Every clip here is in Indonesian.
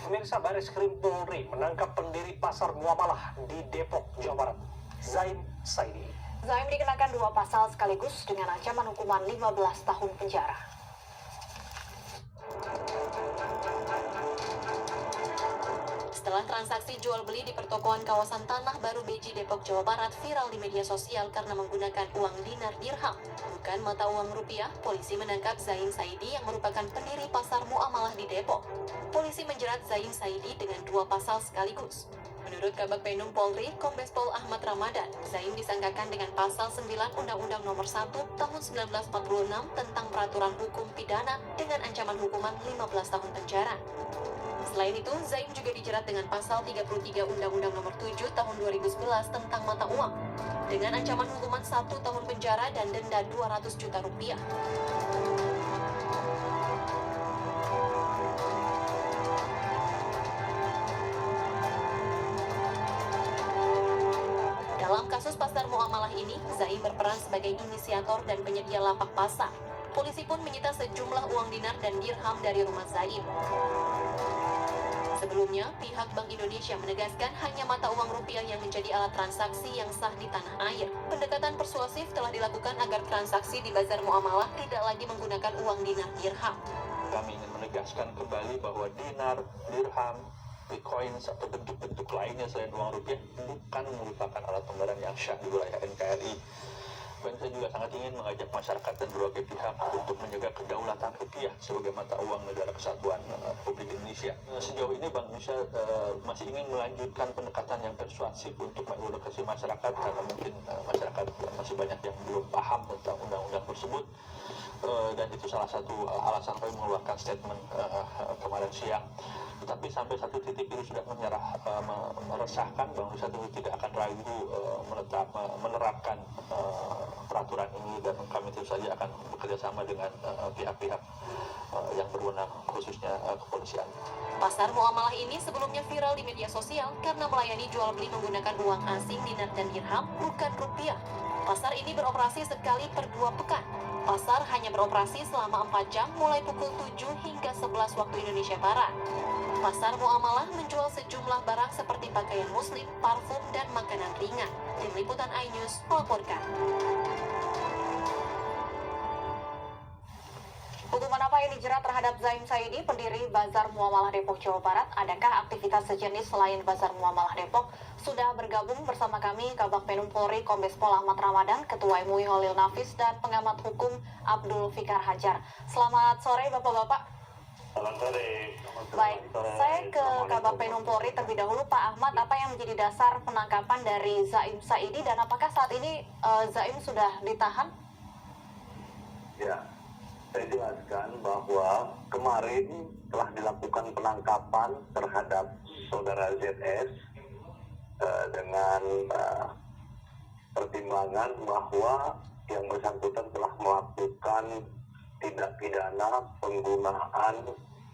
Pemirsa, Bareskrim Polri menangkap pendiri pasar muamalah di Depok, Jawa Barat, Zaim Saidi. Zaim dikenakan 2 pasal sekaligus dengan ancaman hukuman 15 tahun penjara. Setelah transaksi jual beli di pertokoan kawasan Tanah Baru Beji Depok, Jawa Barat viral di media sosial karena menggunakan uang dinar dirham, bukan mata uang rupiah, polisi menangkap Zaim Saidi yang merupakan pendiri pasar muamalah di Depok. Polisi menjerat Zaim Saidi dengan 2 pasal sekaligus. Menurut Kabag Penum Polri, Kombes Pol Ahmad Ramadan, Zaim disangkakan dengan pasal 9 Undang-Undang Nomor 1 Tahun 1946 tentang Peraturan Hukum Pidana dengan ancaman hukuman 15 tahun penjara. Selain itu, Zaim juga dijerat dengan pasal 33 Undang-Undang Nomor 7 Tahun 2011 tentang mata uang dengan ancaman hukuman 1 tahun penjara dan denda 200 juta rupiah. Dalam kasus pasar muamalah ini, Zaim berperan sebagai inisiator dan penyedia lapak pasar. Polisi pun menyita sejumlah uang dinar dan dirham dari rumah Zaim. Sebelumnya, pihak Bank Indonesia menegaskan hanya mata uang rupiah yang menjadi alat transaksi yang sah di tanah air. Pendekatan persuasif telah dilakukan agar transaksi di bazar muamalah tidak lagi menggunakan uang dinar dirham. Kami ingin menegaskan kembali bahwa dinar, dirham, bitcoin atau bentuk-bentuk lainnya selain uang rupiah bukan merupakan alat pembayaran yang syah di wilayah NKRI. Dan saya juga sangat ingin mengajak masyarakat dan berbagai pihak untuk menjaga kedaulatan rupiah sebagai mata uang negara kesatuan Republik Indonesia. Sejauh ini Bank Indonesia masih ingin melanjutkan pendekatan yang persuasif untuk mengedukasi masyarakat karena mungkin masyarakat masih banyak yang belum paham tentang undang-undang tersebut. Dan itu salah satu alasan kami mengeluarkan statement kemarin siang. Tetapi sampai satu titik itu sudah meresahkan, Bank Indonesia tidak akan ragu menerapkan peraturan ini, dan kami tentu saja akan bekerja sama dengan pihak-pihak yang berwenang, khususnya kepolisian. Pasar muamalah ini sebelumnya viral di media sosial karena melayani jual beli menggunakan uang asing dinar dan dirham, bukan rupiah. Pasar ini beroperasi sekali per 2 pekan. Pasar hanya beroperasi selama 4 jam mulai pukul 7 hingga 11 waktu Indonesia Barat. Pasar muamalah menjual sejumlah barang seperti pakaian muslim, parfum, dan makanan ringan. Tim Liputan iNews melaporkan. Hukuman apa yang dijerat terhadap Zaim Saidi, pendiri Bazar Muamalah Depok, Jawa Barat? Adakah aktivitas sejenis selain Bazar Muamalah Depok? Sudah bergabung bersama kami Kabag Penum Polri Kombes Pol Ahmad Ramadan, Ketua MUI Holil Nafis, dan pengamat hukum Abdul Fikar Hajar. Selamat sore Bapak-Bapak. Selamat sore. Baik, saya ke Kabag Penum Polri terlebih dahulu. Pak Ahmad, apa yang menjadi dasar penangkapan dari Zaim Saidi dan apakah saat ini Zaim sudah ditahan? Ya, saya jelaskan bahwa kemarin telah dilakukan penangkapan terhadap saudara ZS dengan pertimbangan bahwa yang bersangkutan telah melakukan tindak pidana penggunaan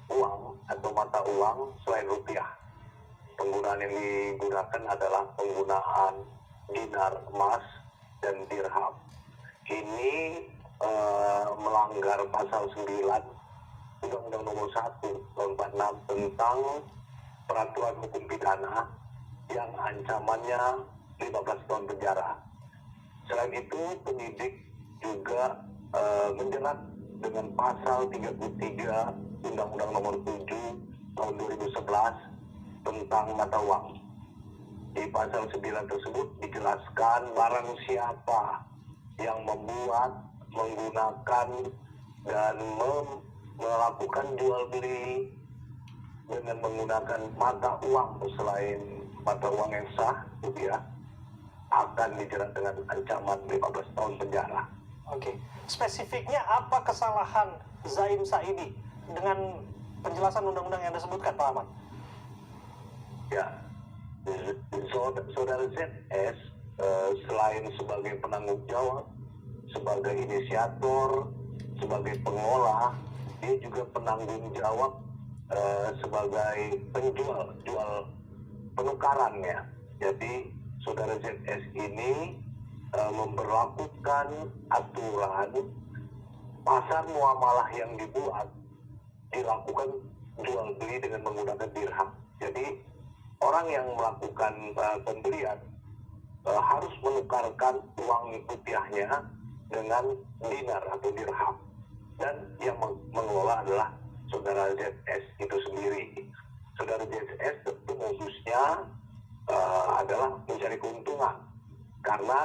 uang atau mata uang selain rupiah. Penggunaan yang digunakan adalah penggunaan dinar emas dan dirham. Ini melanggar pasal 9 Undang-Undang Nomor 1 Tahun 46 tentang Peraturan Hukum Pidana yang ancamannya 15 tahun penjara. Selain itu, penyidik juga menjerat dengan pasal 33 Undang-Undang Nomor 7 Tahun 2011 tentang mata uang. Di pasal 9 tersebut dijelaskan barang siapa yang membuat, menggunakan, dan melakukan jual beli dengan menggunakan mata uang selain mata uang yang sah, rupiah, akan dijerat dengan ancaman 15 tahun penjara. Oke, spesifiknya apa kesalahan Zaim Saidi dengan penjelasan undang-undang yang disebutkan, Pak Ahmad? Ya, saudara ZS selain sebagai penanggung jawab, sebagai inisiator, sebagai pengolah, dia juga penanggung jawab sebagai penjual, jual penukarannya. Jadi saudara ZS ini memberlakukan aturan pasar muamalah yang dibuat dilakukan jual beli dengan menggunakan dirham. Jadi orang yang melakukan pembelian harus menukarkan uang rupiahnya dengan dinar atau dirham, dan yang mengelola adalah saudara ZS itu sendiri. Saudara ZS tentu modusnya adalah mencari keuntungan, karena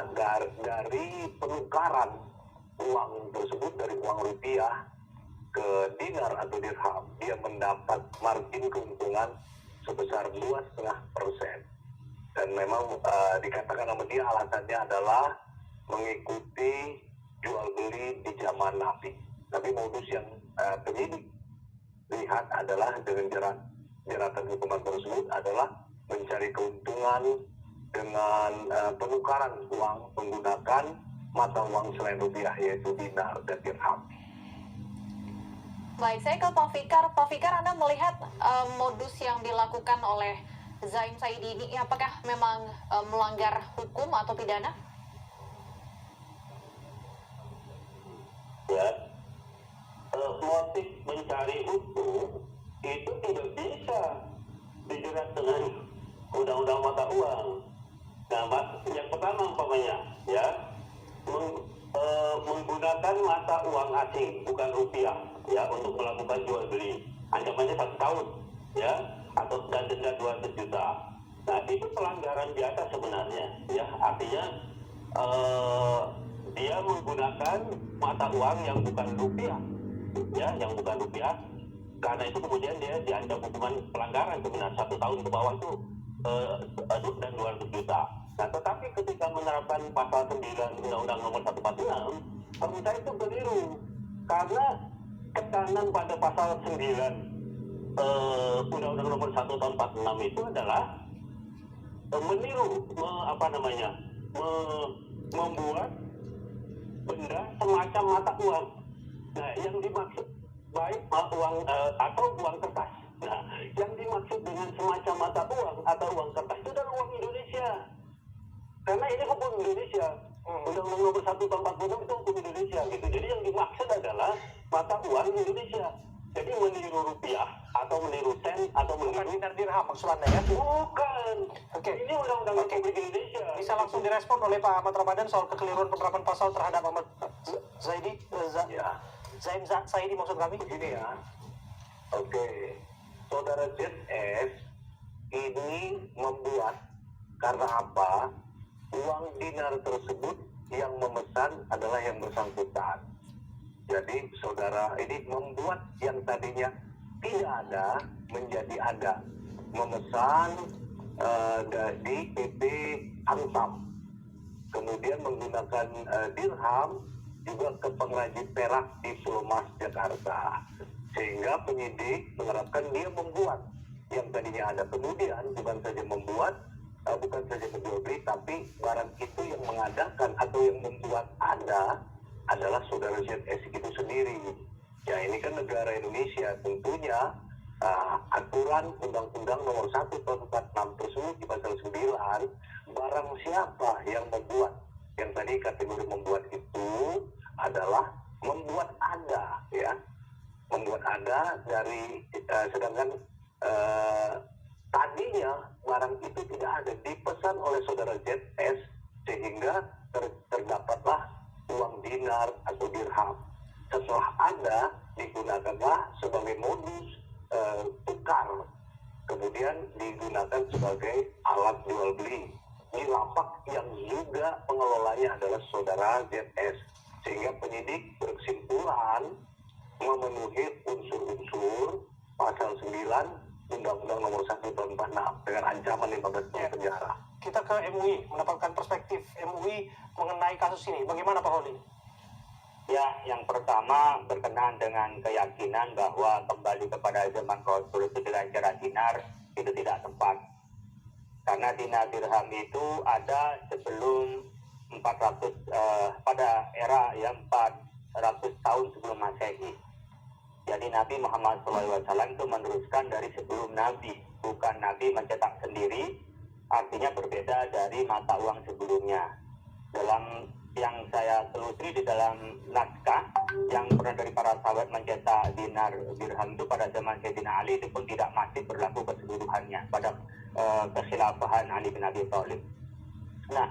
dari penukaran uang tersebut dari uang rupiah ke dinar atau dirham, dia mendapat margin keuntungan sebesar 2,5%. Dan memang dikatakan sama dia alasannya adalah mengikuti jual beli di zaman Nabi. Tapi modus yang penyidik lihat adalah dengan jeratan hukuman tersebut adalah mencari keuntungan dengan penukaran uang menggunakan mata uang selain rupiah, yaitu dinar dan dirham. Baik, saya ke Pak Fikar. Pak Fikar, Anda melihat modus yang dilakukan oleh Zaim Saidi ini apakah memang melanggar hukum atau pidana? Ya, motif mencari hukum itu tidak bisa dijerat dengan undang-undang mata uang. Nah, yang pertama umpamanya, ya, menggunakan mata uang asing bukan rupiah, ya, untuk melakukan jual beli, ancamannya 1 tahun, ya, atau dan denda 200 juta. Nah, itu pelanggaran biasa sebenarnya, ya, artinya dia menggunakan mata uang yang bukan rupiah, ya, yang bukan rupiah. Karena itu kemudian dia diancam hukuman pelanggaran sebenarnya 1 tahun ke bawah itu dan 200 juta. Nah, tetapi ketika menerapkan pasal 9 Undang-Undang Nomor 146, menurut saya itu keliru. Karena tekanan pada pasal 9 Undang-Undang Nomor 1 tahun 46 itu adalah meniru, membuat benda semacam mata uang. Nah, yang dimaksud baik uang atau uang kertas. Nah, yang dimaksud dengan semacam mata uang atau uang kertas itu adalah uang Indonesia. Karena ini hukum Indonesia. Undang-Undang Nomor 1 tahun 46 itu hukum Indonesia gitu. Jadi yang dimaksud adalah mata uang Indonesia. Jadi meniru rupiah atau meniru sen atau meniru Bukan dinar dirham maksud Anda ya? bukan. Oke. Ini undang-undang Republik Indonesia. Bisa langsung direspon oleh Pak Ahmad Ramadan soal kekeliruan penerapan pasal terhadap Ahmad Zaidi? Ya, Zaim Saidi maksud kami? begini ya. Oke, saudara ZS ini membuat, karena apa? Uang dinar tersebut yang memesan adalah yang bersangkutan. Jadi saudara ini membuat yang tadinya tidak ada menjadi ada, memesan di PP Antam, kemudian menggunakan dirham juga ke pengrajin perak di Pulau Mas, Jakarta, sehingga penyidik menerapkan dia membuat yang tadinya ada. Kemudian bukan saja membuat, bukan saja menjual beli, tapi barang itu yang mengadakan atau yang membuat ada adalah saudara ZS itu sendiri. Ya, ini kan negara Indonesia, tentunya aturan Undang-Undang Nomor 1 tahun 46 tersebut di pasal 9, barang siapa yang membuat, yang tadi kategori membuat itu adalah membuat ada, ya, membuat ada dari sedangkan tadinya barang itu tidak ada, dipesan oleh saudara ZS sehingga terdapatlah uang dinar atau dirham. Setelah ada, digunakanlah sebagai modus tukar, kemudian digunakan sebagai alat jual beli di lapak yang juga pengelolanya adalah saudara ZS, sehingga penyidik berkesimpulan memenuhi unsur-unsur pasal 9 Undang-Undang Nomor 1 tahun 46 dengan ancaman 15 tahun penjara. Kita ke MUI, mendapatkan perspektif MUI mengenai kasus ini. Bagaimana Pak Holi? Ya, yang pertama berkenaan dengan keyakinan bahwa kembali kepada zaman Rasul itu dengan cara dinar itu tidak tepat. Karena dinar dirham itu ada sebelum 400 pada era ya 400 tahun sebelum Masehi. Jadi Nabi Muhammad SAW itu meneruskan dari sebelum Nabi, bukan Nabi mencetak sendiri, artinya berbeda dari mata uang sebelumnya. Dalam yang saya telusuri di dalam naskah yang pernah dari para sahabat mencetak dinar dirham itu pada zaman Sayyidina Ali itu pun tidak masih berlaku keseluruhannya pada kekhilafahan Ali bin Abi Thalib. Nah,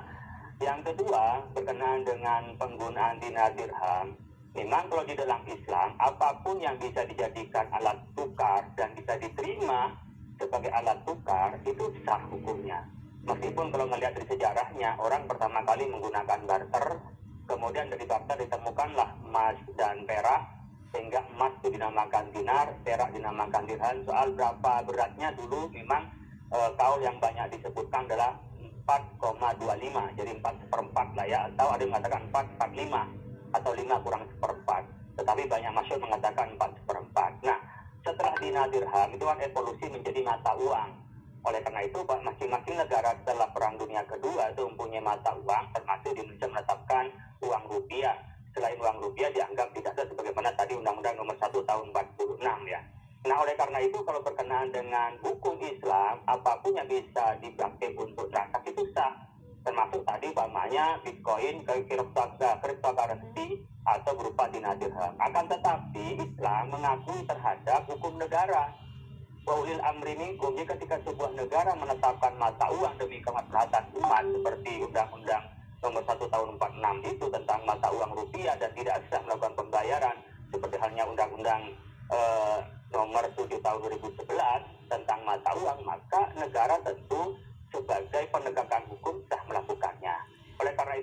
yang kedua berkenaan dengan penggunaan dinar dirham, memang kalau di dalam Islam apapun yang bisa dijadikan alat tukar dan bisa diterima sebagai alat tukar itu sah hukumnya. Meskipun kalau melihat dari sejarahnya, orang pertama kali menggunakan barter, kemudian dari barter ditemukanlah emas dan perak, sehingga emas itu dinamakan dinar, perak dinamakan dirham. Soal berapa beratnya dulu memang kaul yang banyak disebutkan adalah 4,25, jadi 4/4 lah ya, atau ada yang mengatakan 4/45 atau 5 kurang 1/4. Tetapi banyak masyhur mengatakan 4/4. Nah, setelah dinar dirham itu kan evolusi menjadi mata uang. Oleh karena itu, masing-masing negara setelah Perang Dunia Kedua itu mempunyai mata uang, termasuk di Indonesia menetapkan uang rupiah. Selain uang rupiah dianggap tidak ada sebagaimana tadi Undang-Undang Nomor 1 Tahun 46 ya. Nah, oleh karena itu kalau berkenaan dengan hukum Islam, apapun yang bisa dipakai untuk transaksi itu sah. Termasuk tadi umpamanya Bitcoin, cryptocurrency atau berupa dinar dirham. Akan tetapi Islam mengakui terhadap hukum negara. Waulil amri minkum, jadi ketika sebuah negara menetapkan mata uang demi kemaslahatan umat seperti Undang-Undang Nomor 1 Tahun 46 itu tentang mata uang rupiah dan tidak sah melakukan pembayaran, seperti halnya Undang-Undang Nomor 7 Tahun 2011 tentang mata uang, maka negara tentu sebagai penegakan hukum sah melakukannya. Oleh karena itu